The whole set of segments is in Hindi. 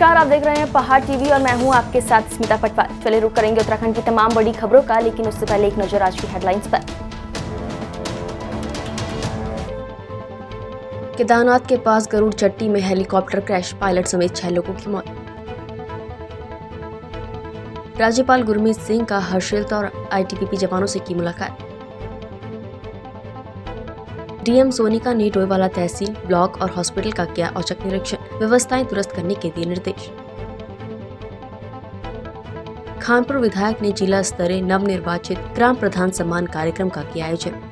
नमस्कार, आप देख रहे हैं पहाड़ टीवी और मैं हूं आपके साथ स्मिता पटवार। चले रुक करेंगे उत्तराखंड की तमाम बड़ी खबरों का, लेकिन उससे पहले एक नजर आज की हेडलाइंस पर। केदारनाथ के पास गरुड़ चट्टी में हेलीकॉप्टर क्रैश, पायलट समेत 6 लोगों की मौत। राज्यपाल गुरमीत सिंह का हर्षिल और आईटीबीपी जवानों से की मुलाकात। डीएम सोनिका ने डोईवाला तहसील, ब्लॉक और हॉस्पिटल का किया औचक निरीक्षण, व्यवस्थाएं दुरुस्त करने के दिए निर्देश। खानपुर विधायक ने जिला स्तरीय नवनिर्वाचित ग्राम प्रधान सम्मान कार्यक्रम का किया आयोजन।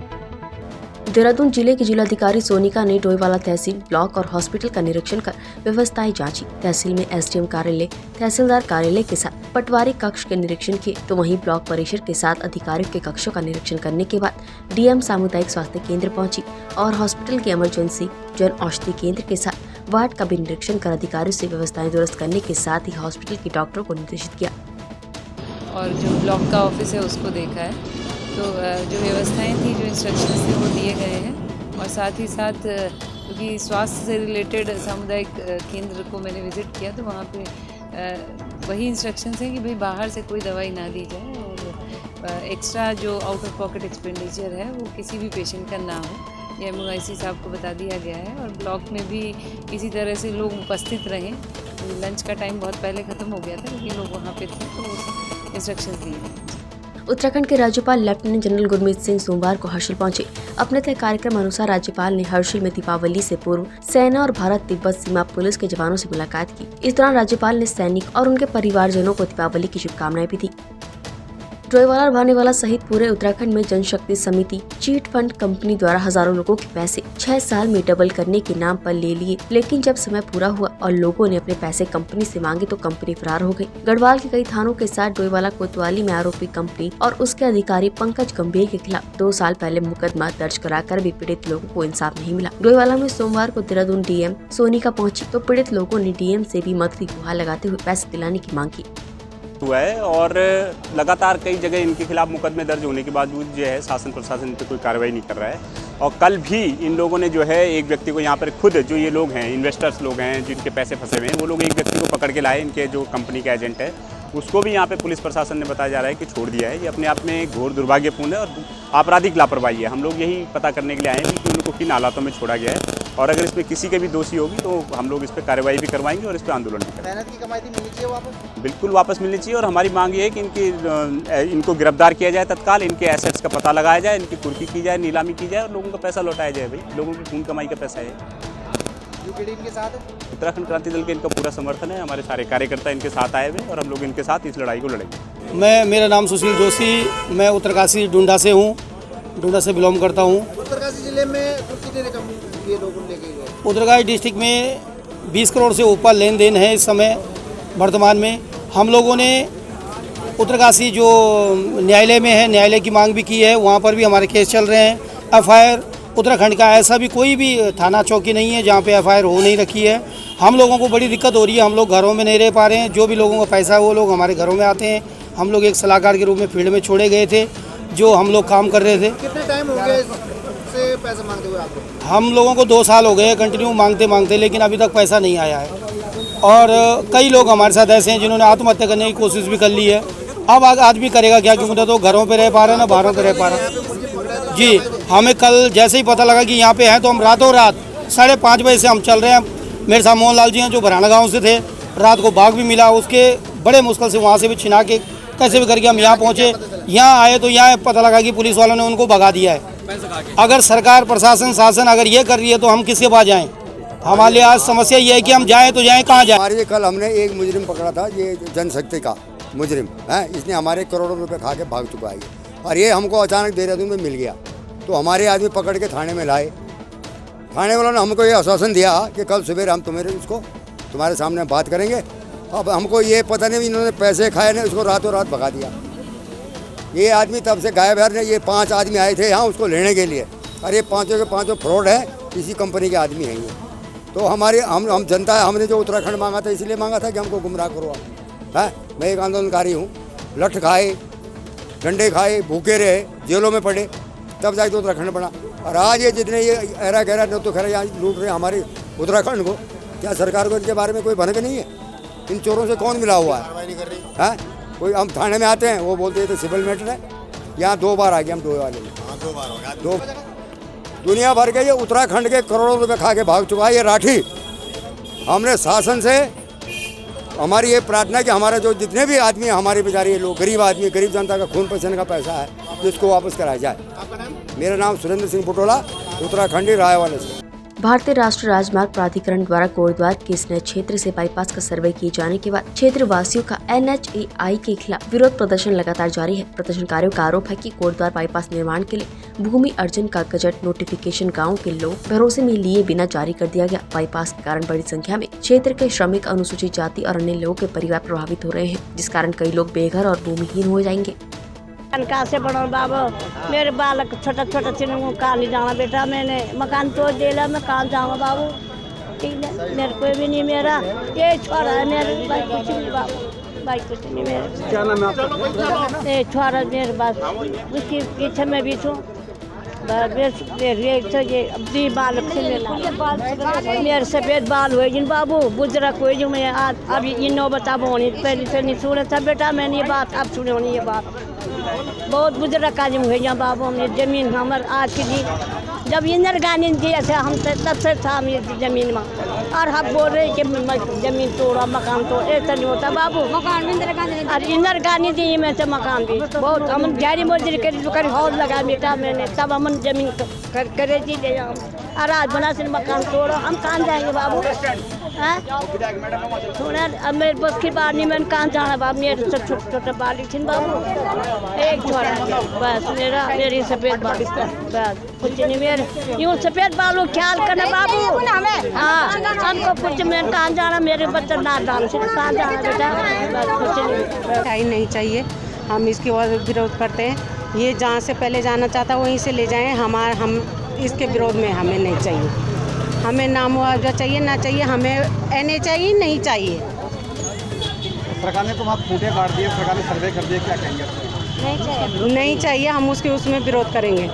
देहरादून जिले की जिलाधिकारी सोनिका ने डोईवाला तहसील, ब्लॉक और हॉस्पिटल का निरीक्षण कर व्यवस्थाएं जांची। तहसील में एसडीएम कार्यालय, तहसीलदार कार्यालय के साथ पटवारी कक्ष के निरीक्षण किए, तो वहीं ब्लॉक परिसर के साथ अधिकारियों के कक्षों का निरीक्षण करने के बाद डीएम सामुदायिक स्वास्थ्य केंद्र पहुंची और हॉस्पिटल के इमरजेंसी जन औषधि केंद्र के साथ वार्ड का भी निरीक्षण कर अधिकारियों से व्यवस्थाएं दुरुस्त करने के साथ ही हॉस्पिटल के डॉक्टरों को निर्देशित किया। और जो ब्लॉक का ऑफिस है उसको देखा है, तो जो व्यवस्थाएं थी, जो इंस्ट्रक्शंस थे वो दिए गए हैं। और साथ ही साथ क्योंकि स्वास्थ्य से रिलेटेड सामुदायिक केंद्र को मैंने विज़िट किया, तो वहाँ पे वही इंस्ट्रक्शंस हैं कि भाई बाहर से कोई दवाई ना दी जाए और एक्स्ट्रा जो आउट ऑफ पॉकेट एक्सपेंडिचर है वो किसी भी पेशेंट का ना हो। ये MOIC साहब को बता दिया गया है। और ब्लॉक में भी इसी तरह से लोग उपस्थित रहें। लंच का टाइम बहुत पहले ख़त्म हो गया था, लेकिन लोग वहाँ पे थे, तो इंस्ट्रक्शंस दिए हैं। उत्तराखंड के राज्यपाल लेफ्टिनेंट जनरल गुरमीत सिंह सोमवार को हर्षिल पहुंचे। अपने तय कार्यक्रम अनुसार राज्यपाल ने हर्षिल में दीपावली से पूर्व सेना और भारत तिब्बत सीमा पुलिस के जवानों से मुलाकात की। इस दौरान राज्यपाल ने सैनिक और उनके परिवारजनों को दीपावली की शुभकामनाएं भी दी। डोईवाला और भानेवाला सहित पूरे उत्तराखंड में जनशक्ति समिति चीट फंड कंपनी द्वारा हजारों लोगों के पैसे 6 साल में डबल करने के नाम पर ले लिए, लेकिन जब समय पूरा हुआ और लोगों ने अपने पैसे कंपनी से मांगे तो कंपनी फरार हो गई। गढ़वाल के कई थानों के साथ डोईवाला कोतवाली में आरोपी कंपनी और उसके अधिकारी पंकज गंभीर के खिलाफ 2 साल पहले मुकदमा दर्ज कराकर भी पीड़ित लोगों को इंसाफ नहीं मिला। डोईवाला में सोमवार को देहरादून डीएम सोनिका पहुंची, तो पीड़ित लोगों ने डीएम से भी मदद की गुहार लगाते हुए पैसे दिलाने की मांग की हुआ है। और लगातार कई जगह इनके खिलाफ मुकदमे दर्ज होने के बावजूद जो है शासन प्रशासन इन पर कोई कार्रवाई नहीं कर रहा है। और कल भी इन लोगों ने जो है एक व्यक्ति को यहाँ पर खुद जो ये लोग हैं, इन्वेस्टर्स लोग हैं जिनके पैसे फंसे हुए हैं, वो लोग एक व्यक्ति को पकड़ के लाए। इनके जो कंपनी का एजेंट है उसको भी यहाँ पे पुलिस प्रशासन ने बताया जा रहा है कि छोड़ दिया है। ये अपने आप में घोर दुर्भाग्यपूर्ण है और आपराधिक लापरवाही है। हम लोग यही पता करने के लिए आए हैं कि उनको किन हालातों में छोड़ा गया है, और अगर इसमें किसी के भी दोषी होगी तो हम लोग इस पर कार्रवाई भी करवाएंगे और इस पर आंदोलन भी करेंगे। मेहनत की कमाई थी, मिलनी चाहिए वापस? बिल्कुल वापस मिलनी चाहिए। और हमारी मांग ये है कि इनको गिरफ्तार किया जाए तत्काल, इनके एसेट्स का पता लगाया जाए, इनकी कुर्की की जाए, नीलामी की जाए और लोगों का पैसा लौटाया जाए। भाई लोगों की खून कमाई का पैसा है। यूपीडी इनके साथ है? उत्तराखंड क्रांति दल के इनका पूरा समर्थन है। हमारे सारे कार्यकर्ता इनके साथ आए हुए और हम लोग इनके साथ इस लड़ाई को लड़ेंगे। मेरा नाम सुशील जोशी, मैं उत्तरकाशी डुंडा से हूँ, डुंडा से बिलोंग करता हूँ। उत्तरकाशी जिले में कितने रकम ये लोग लेके गए? उत्तरकाशी डिस्ट्रिक्ट में 20 करोड़ से ऊपर लेन देन है इस समय वर्तमान में। हम लोगों ने उत्तरकाशी जो न्यायालय में है, न्यायालय की मांग भी की है, वहाँ पर भी हमारे केस चल रहे हैं। FIR उत्तराखंड का ऐसा भी कोई भी थाना चौकी नहीं है जहाँ पे FIR हो नहीं रखी है। हम लोगों को बड़ी दिक्कत हो रही है, हम लोग घरों में नहीं रह पा रहे हैं। जो भी लोगों का पैसा है वो लोग हमारे घरों में आते हैं। हम लोग एक सलाहकार के रूप में फील्ड में छोड़े गए थे, जो हम लोग काम कर रहे थे। कितने टाइम हो गए से पैसे मांगते हुए आपको? हम लोगों को 2 साल हो गए कंटिन्यू मांगते, लेकिन अभी तक पैसा नहीं आया है। और कई लोग हमारे साथ ऐसे हैं जिन्होंने आत्महत्या करने की कोशिश भी कर ली है। अब आदमी करेगा क्या, क्योंकि तो घरों पे रह पा रहे हैं ना बाहरों पे रह पा रहे हैं। जी, हमें कल जैसे ही पता लगा कि यहाँ पे हैं, तो हम रातों रात 5:30 बजे से हम चल रहे हैं। मेरे साथ मोहनलाल जी हैं जो भराना गाँव से थे। रात को बाघ भी मिला, उसके बड़े मुश्किल से वहाँ से भी छिना के कैसे भी करके हम यहाँ पहुँचे। यहाँ आए तो यहाँ पता लगा कि पुलिस वालों ने उनको भगा दिया है। अगर सरकार प्रशासन शासन अगर ये कर रही है तो हम किसके पास जाएँ? हमारे लिए आज समस्या ये है कि हम जाएँ तो जाएँ कहाँ जाएँ? हमारे कल हमने एक मुजरिम पकड़ा था, ये जनशक्ति का मुजरिम है। इसने हमारे करोड़ों रुपए खा के भाग चुका है और ये हमको अचानक देहरादून में मिल गया, तो हमारे आदमी पकड़ के थाने में लाए। थाने वालों ने हमको ये आश्वासन दिया कि कल सुबह हम तुम्हारे सामने बात करेंगे। अब हमको ये पता नहीं इन्होंने पैसे खाए ने उसको रातों रात भगा दिया। ये आदमी तब से गायब है। ये 5 आदमी आए थे यहाँ उसको लेने के लिए, और ये 5 के 5 फ्रॉड है, इसी कंपनी के आदमी हैं ये। तो हमारे हम जनता है, हमने जो उत्तराखंड मांगा था इसलिए मांगा था कि हमको गुमराह करो है। मैं एक आंदोलनकारी हूँ, लठ खाए, डंडे खाए, भूखे रहे, जेलों में पड़े, तब जाके तो उत्तराखंड बना। और आज ये जितने ये ऐरा गहरा न तो खैर यहाँ लूट रहे हमारे उत्तराखंड को, क्या सरकार को इनके बारे में कोई भनक नहीं है? इन चोरों से कौन मिला हुआ है? कोई हम थाने में आते हैं, वो बोलते हैं तो सिविल मैटर है। यहाँ 2 बार आ गए हम, 2 वाले में। 2 दुनिया भर के ये उत्तराखंड के करोड़ों रुपए खा के भाग चुका है ये राठी। हमने शासन से हमारी ये प्रार्थना कि हमारा जो जितने भी आदमी हैं, हमारे बेचारे ये लोग गरीब आदमी, गरीब जनता का खून पसीने का पैसा है, जिसको वापस कराया जाए। मेरा नाम सुरेंद्र सिंह बुटोला, उत्तराखंडी रायवाले से। भारतीय राष्ट्रीय राजमार्ग प्राधिकरण द्वारा कोटद्वार के इस नए क्षेत्र से बाईपास का सर्वे किए जाने के बाद क्षेत्र वासियों का NHAI के खिलाफ विरोध प्रदर्शन लगातार जारी है। प्रदर्शनकारियों का आरोप है कि कोटद्वार बाईपास निर्माण के लिए भूमि अर्जन का गजट नोटिफिकेशन गाँव के लोग भरोसे में लिए बिना जारी कर दिया गया। बाईपास के कारण बड़ी संख्या में क्षेत्र के श्रमिक, अनुसूचित जाति और अन्य लोगों के परिवार प्रभावित हो रहे हैं, जिस कारण कई लोग बेघर और भूमिहीन हो जाएंगे। कहाँ से बड़ा बाबा, मेरे बालक छोटा छोटा चिन्ह कहाँ नहीं जाना बेटा, मैंने मकान तोड़ दिया, मैं कहाँ जाऊँ बाबू? ठीक है, मेरे को भी नहीं, मेरा ये छोरा है, मेरे भाई कुछ नहीं बाबू, भाई कुछ नहीं मेरे। क्या नाम है आपका? ये छोरा मेरे पास, उसकी पीछे मैं भी छूँ। ये बालक से मेरे सफेद बाल हुए जिन बाबू, बुजुर्ग हुए जो मैं आज अभी इन नौबत अब होनी, पहले से नहीं सुने था बेटा मैंने ये बात, अब सुने होनी ये बात। बहुत बुजुर्ग का जम हुए बाबू, हमने जमीन हमारे आज के लिए जब इंदर गांधी जी ऐसे हम तब से था हम ये जमीन में, और हम बोल रहे कि जमीन तोड़ा मकान तोड़, ऐसा नहीं होता बाबू। मकान इंदर गांधी जी में से मकान भी बहुत हम जारी मजदूरी कर हौज लगा बेटा मैंने, तब हम जमीन करे जी ले हम, और आज बना से मकान तोड़ो, हम कहाँ जाएंगे बाबू? थोड़ा अब मेरे बस की बात नहीं, मैंने कहाँ जाना बाबू? मेरे सब छोटे छोटे बाल थी बाबू, एक छोरा बस मेरा, मेरी सफेद बाल बस कुछ नहीं, मेरे यूँ सफेद बालों ख्याल करना बाबू। हाँ हमको कुछ, मैं कहाँ जाना? मेरे बच्चे ना डाल से कहाँ जाना बेटा? बस कुछ नहीं चाहिए, हम इसकी और विरोध करते हैं। ये जहाँ से पहले जाना चाहता वहीं से ले जाएं, हम इसके विरोध में हमें नहीं चाहिए। हमें ना मुआवजा चाहिए ना चाहिए, हमें NHAI नहीं चाहिए। सरकार ने तो वहाँ खूंटे काट दिए, सरकार ने सर्वे कर दिया, क्या कहेंगे? नहीं चाहिए, हम उसमें विरोध करेंगे।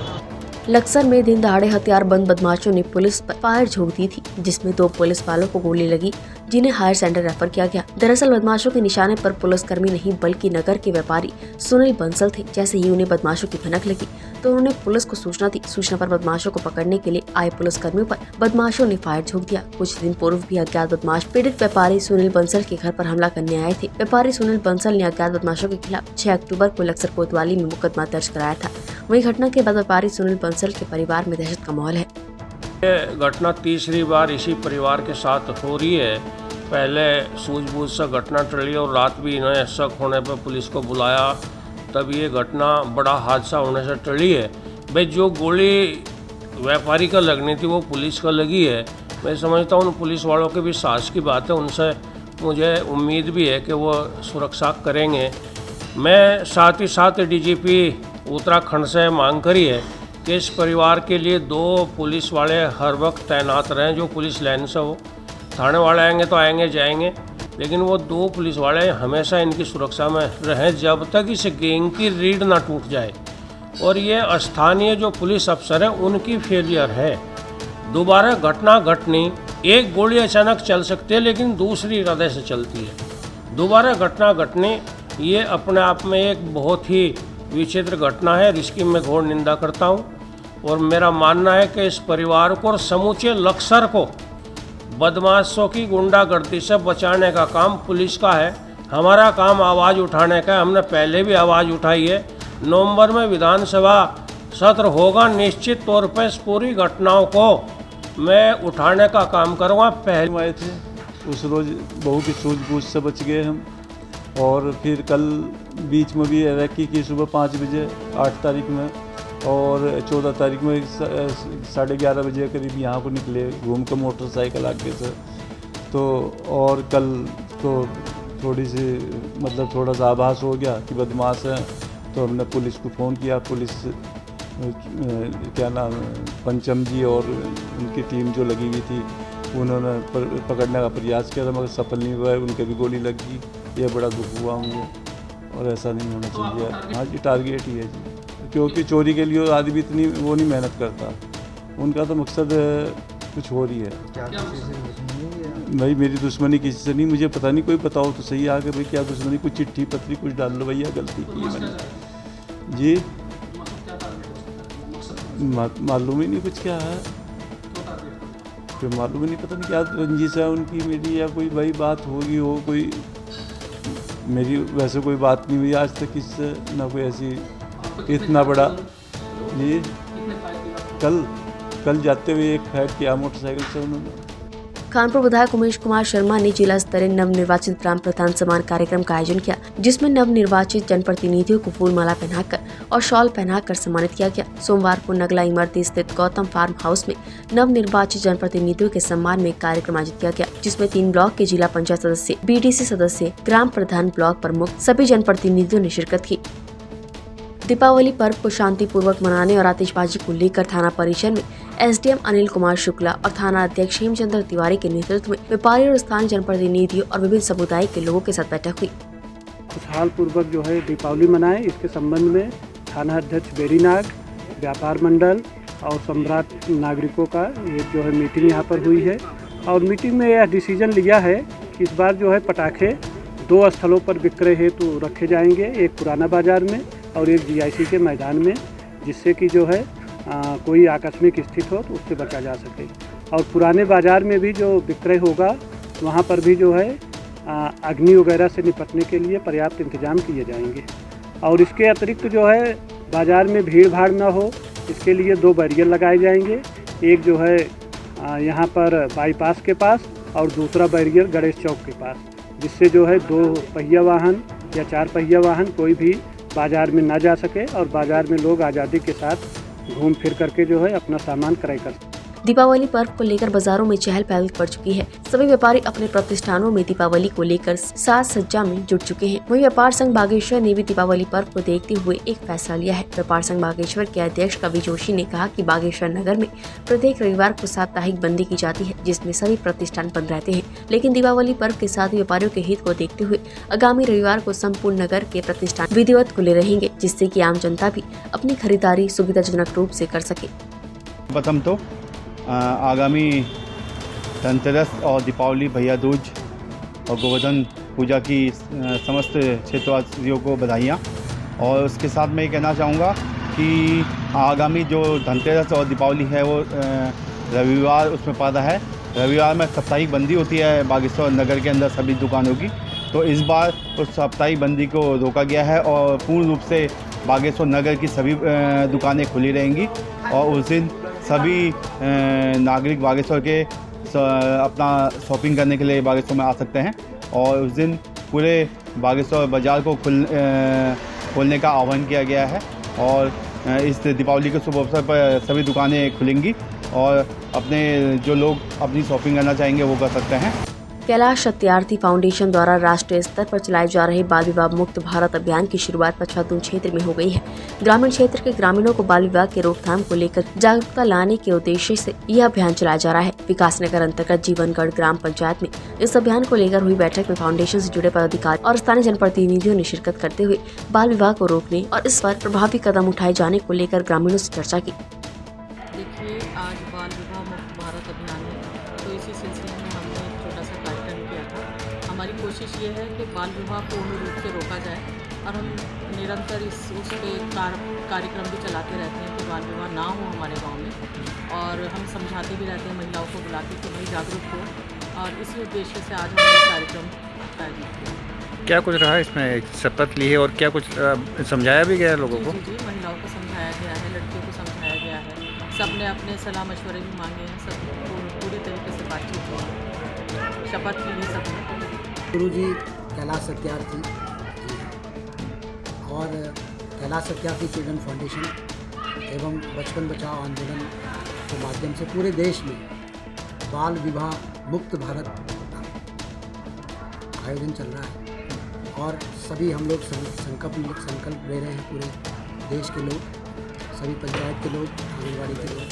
लक्सर में दिन दहाड़े हथियारबंद बदमाशों ने पुलिस पर फायर झोंक दी थी, जिसमें 2 पुलिस वालों को गोली लगी, जिन्हें हायर सेंटर रेफर किया गया। दरअसल बदमाशों के निशाने पर पुलिसकर्मी नहीं बल्कि नगर के व्यापारी सुनील बंसल थे। जैसे ही उन्हें बदमाशों की भनक लगी तो उन्होंने पुलिस को सूचना दी। सूचना पर बदमाशों को पकड़ने के लिए आए पुलिसकर्मियों पर बदमाशों ने फायर झोंक दिया। कुछ दिन पूर्व भी अज्ञात बदमाश पीड़ित व्यापारी सुनील बंसल के घर पर हमला करने आए थे। व्यापारी सुनील बंसल ने अज्ञात बदमाशों के खिलाफ 6 अक्टूबर को लक्सर कोतवाली में मुकदमा दर्ज कराया था। वहीं घटना के बाद व्यापारी सुनील बंसल के परिवार में दहशत का माहौल है। ये घटना तीसरी बार इसी परिवार के साथ हो रही है। पहले सूझबूझ से घटना टली और रात भी इन्हें शक होने पर पुलिस को बुलाया, तब ये घटना बड़ा हादसा होने से टली है। भाई जो गोली व्यापारी का लगनी थी वो पुलिस का लगी है। मैं समझता हूँ पुलिस वालों के भी साहस की बात है, उनसे मुझे उम्मीद भी है कि वो सुरक्षा करेंगे। मैं साथ ही साथ DGP उत्तराखंड से मांग करी है कि इस परिवार के लिए 2 पुलिस वाले हर वक्त तैनात रहें, जो पुलिस लाइन से हो। थाने वाले आएंगे तो आएंगे जाएंगे, लेकिन वो 2 पुलिस वाले हमेशा इनकी सुरक्षा में रहें जब तक इस गैंग की रीढ़ ना टूट जाए। और ये स्थानीय जो पुलिस अफसर हैं उनकी फेलियर है। दोबारा घटना घटनी, एक गोली अचानक चल सकती है लेकिन दूसरी इरादे से चलती है। दोबारा घटना घटनी ये अपने आप में एक बहुत ही विचित्र घटना है, जिसकी मैं घोर निंदा करता हूँ। और मेरा मानना है कि इस परिवार को और समूचे लक्सर को बदमाशों की गुंडागर्दी से बचाने का काम पुलिस का है। हमारा काम आवाज़ उठाने का है। हमने पहले भी आवाज़ उठाई है। नवंबर में विधानसभा सत्र होगा, निश्चित तौर पर इस पूरी घटनाओं को मैं उठाने का काम करूँगा। पहले आए थे उस रोज़ बहुत ही सूझबूझ से बच गए हम। और फिर कल बीच में भी रैकी की सुबह 5 बजे 8 तारीख में, और 14 तारीख में 11:30 बजे करीब यहाँ को निकले घूम कर मोटरसाइकिल आगे से। तो और कल तो थोड़ी सी मतलब थोड़ा सा आभास हो गया कि बदमाश हैं, तो हमने पुलिस को फ़ोन किया। पुलिस क्या नाम पंचम जी और उनकी टीम जो लगी हुई थी उन्होंने पकड़ने का प्रयास किया था, मगर सफल नहीं हुआ। उनके भी गोली लगी। ये बड़ा दुख हुआ मुझे, और ऐसा नहीं होना चाहिए। हाँ जी, टारगेट ही है जी, क्योंकि चोरी के लिए आदमी इतनी वो नहीं मेहनत करता। उनका तो मकसद कुछ हो रही है। भाई मेरी दुश्मनी किसी से नहीं, मुझे पता नहीं, कोई बताओ तो सही आगे भाई क्या दुश्मनी, कुछ चिट्ठी पत्री कुछ डाल लो भैया, गलती की है मैंने जी, मालूम ही नहीं कुछ क्या है, फिर मालूम ही नहीं, पता नहीं क्या रंजिश है उनकी मेरी, या कोई भाई बात होगी हो कोई, मेरी वैसे कोई बात नहीं हुई आज तक किससे, ना कोई ऐसी इतना बड़ा जी। कल जाते हुए एक फाइट किया मोटरसाइकिल से उन्होंने। कानपुर विधायक उमेश कुमार शर्मा ने जिला स्तरीय नवनिर्वाचित ग्राम प्रधान सम्मान कार्यक्रम का आयोजन किया, जिसमें नवनिर्वाचित जनप्रतिनिधियों को फूल माला पहनाकर और शॉल पहनाकर सम्मानित किया गया। सोमवार को नगला इमरती स्थित गौतम फार्म हाउस में नवनिर्वाचित जनप्रतिनिधियों के सम्मान में कार्यक्रम आयोजित किया गया, जिसमें 3 ब्लॉक के जिला पंचायत सदस्य, BDC सदस्य, ग्राम प्रधान, ब्लॉक प्रमुख सभी जनप्रतिनिधियों ने शिरकत की। दीपावली पर्व को शांतिपूर्वक मनाने और आतिशबाजी को लेकर थाना परिसर में SDM अनिल कुमार शुक्ला और थाना अध्यक्ष हेमचंद्र तिवारी के नेतृत्व में व्यापारी और स्थानीय जनप्रतिनिधियों और विभिन्न समुदाय के लोगों के साथ बैठक हुई। खुशहाल पूर्वक जो है दीपावली मनाएं, इसके संबंध में थाना अध्यक्ष बेरीनाग, व्यापार मंडल और सम्राट नागरिकों का ये जो है मीटिंग यहाँ पर हुई है, और मीटिंग में यह डिसीजन लिया है कि इस बार जो है पटाखे 2 स्थलों पर विक्रय हेतु रखे जाएंगे, एक पुराना बाजार में और एक GIC के मैदान में, जिससे कि जो है कोई आकस्मिक स्थिति हो तो उससे बचा जा सके। और पुराने बाज़ार में भी जो विक्रय होगा वहाँ पर भी जो है अग्नि वगैरह से निपटने के लिए पर्याप्त इंतजाम किए जाएंगे। और इसके अतिरिक्त जो है बाज़ार में भीड़ भाड़ न हो, इसके लिए 2 बैरियर लगाए जाएंगे, एक जो है यहाँ पर बाईपास के पास और दूसरा बैरियर गणेश चौक के पास, जिससे जो है 2 पहिया वाहन या 4 पहिया वाहन कोई भी बाज़ार में ना जा सके और बाज़ार में लोग आज़ादी के साथ घूम फिर करके जो है अपना सामान क्रय कर सके। दीपावली पर्व को लेकर बाजारों में चहल पहल बढ़ चुकी है। सभी व्यापारी अपने प्रतिष्ठानों में दीपावली को लेकर साज सज्जा में जुट चुके हैं। वहीं व्यापार संघ बागेश्वर ने भी दीपावली पर्व को देखते हुए एक फैसला लिया है। व्यापार संघ बागेश्वर के अध्यक्ष कवि जोशी ने कहा कि बागेश्वर नगर में प्रत्येक रविवार को साप्ताहिक बंदी की जाती है, जिसमें सभी प्रतिष्ठान बंद रहते हैं। लेकिन दीपावली पर्व के साथ व्यापारियों के हित को देखते हुए आगामी रविवार को संपूर्ण नगर के प्रतिष्ठान विधिवत खुले रहेंगे, जिससे कि आम जनता भी अपनी खरीदारी सुविधाजनक रूप से कर सके। प्रथम तो आगामी धनतेरस और दीपावली, भैया दूज और गोवर्धन पूजा की समस्त क्षेत्रवासियों को बधाइयाँ। और उसके साथ मैं ये कहना चाहूँगा कि आगामी जो धनतेरस और दीपावली है वो रविवार उसमें पड़ता है। रविवार में साप्ताहिक बंदी होती है बागेश्वर नगर के अंदर सभी दुकानों की, तो इस बार उस साप्ताहिक बंदी को रोका गया है और पूर्ण रूप से बागेश्वर नगर की सभी दुकानें खुली रहेंगी। और उस दिन सभी नागरिक बागेश्वर के अपना शॉपिंग करने के लिए बागेश्वर में आ सकते हैं। और उस दिन पूरे बागेश्वर बाज़ार को खोलने का आह्वान किया गया है। और इस दीपावली के शुभ अवसर पर सभी दुकानें खुलेंगी और अपने जो लोग अपनी शॉपिंग करना चाहेंगे वो कर सकते हैं। कैलाश सत्यार्थी फाउंडेशन द्वारा राष्ट्रीय स्तर पर चलाए जा रहे बाल विवाह मुक्त भारत अभियान की शुरुआत पछातून क्षेत्र में हो गई है। ग्रामीण क्षेत्र के ग्रामीणों को बाल विवाह के रोकथाम को लेकर जागरूकता लाने के उद्देश्य से यह अभियान चलाया जा रहा है। विकास नगर अंतर्गत जीवनगढ़ ग्राम पंचायत में इस अभियान को लेकर हुई बैठक में फाउंडेशन से जुड़े पदाधिकारी और स्थानीय जनप्रतिनिधियों ने शिरकत करते हुए बाल विवाह को रोकने और इस पर प्रभावी कदम उठाए जाने को लेकर ग्रामीणों से चर्चा की। देखिए, आज बाल विवाह मुक्त भारत अभियान है, तो इसी सिलसिले में हमने एक छोटा सा कार्यक्रम किया था। हमारी कोशिश ये है कि बाल विवाह पूर्ण रूप से रोका जाए और हम निरंतर उस पर कार्यक्रम भी चलाते रहते हैं कि बाल विवाह ना हो हमारे गांव में। और हम समझाते भी रहते हैं महिलाओं को बुलाते कि भाई जागरूक हो, और इसी उद्देश्य से आज हमने कार्यक्रम आयोजित किया। क्या कुछ रहा इसमें? शपथ ली है और क्या कुछ समझाया भी गया है लोगों को? जी, महिलाओं को समझाया गया है, लड़कियों को समझाया गया है, सबने अपने सलाह मशवरे भी मांगे हैं, सब पूरी तरीके से बातचीत हुई, शपथ ली है सबने। गुरु जी कैलाश सत्यार्थी और कैलाश सत्यार्थी चिल्ड्रन फाउंडेशन एवं बचपन बचाओ आंदोलन के माध्यम से पूरे देश में बाल विवाह मुक्त भारत आयोजन चल रहा है। और सभी हम लोग संकल्प ले रहे हैं, पूरे देश के लोग, सभी पंचायत के लोग, आंगनबाड़ी के लोग,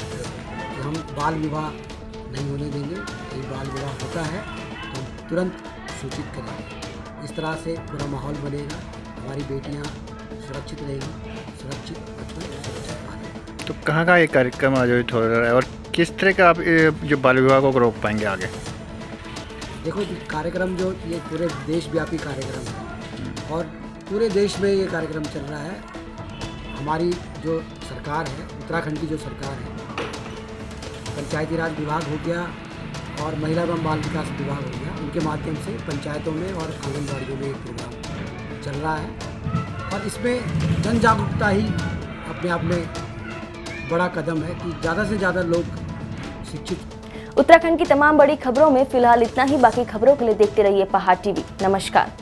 कि हम बाल विवाह नहीं होने देंगे। यदि बाल विवाह होता है तो हम तुरंत सूचित करेंगे। इस तरह से पूरा माहौल बनेगा, हमारी बेटियां सुरक्षित रहेंगी, सुरक्षित बचपन, सुरक्षित भारत। तो कहाँ ये कार्यक्रम आयोजित हो रहा है और किस तरह का आप जो बाल विवाह को रोक पाएंगे आगे? देखो ये कार्यक्रम जो ये पूरे देशव्यापी कार्यक्रम है और पूरे देश में ये कार्यक्रम चल रहा है। हमारी जो सरकार है, उत्तराखंड की जो सरकार है, पंचायती राज विभाग हो गया और महिला एवं बाल विकास विभाग हो गया, उनके माध्यम से पंचायतों में और आंगनबाड़ियों में एक प्रोग्राम चल रहा है और इसमें जन जागरूकता ही अपने आप में बड़ा कदम है कि ज़्यादा से ज़्यादा लोग शिक्षित। उत्तराखंड की तमाम बड़ी खबरों में फिलहाल इतना ही। बाकी खबरों के लिए देखते रहिए पहाड़ टीवी। नमस्कार।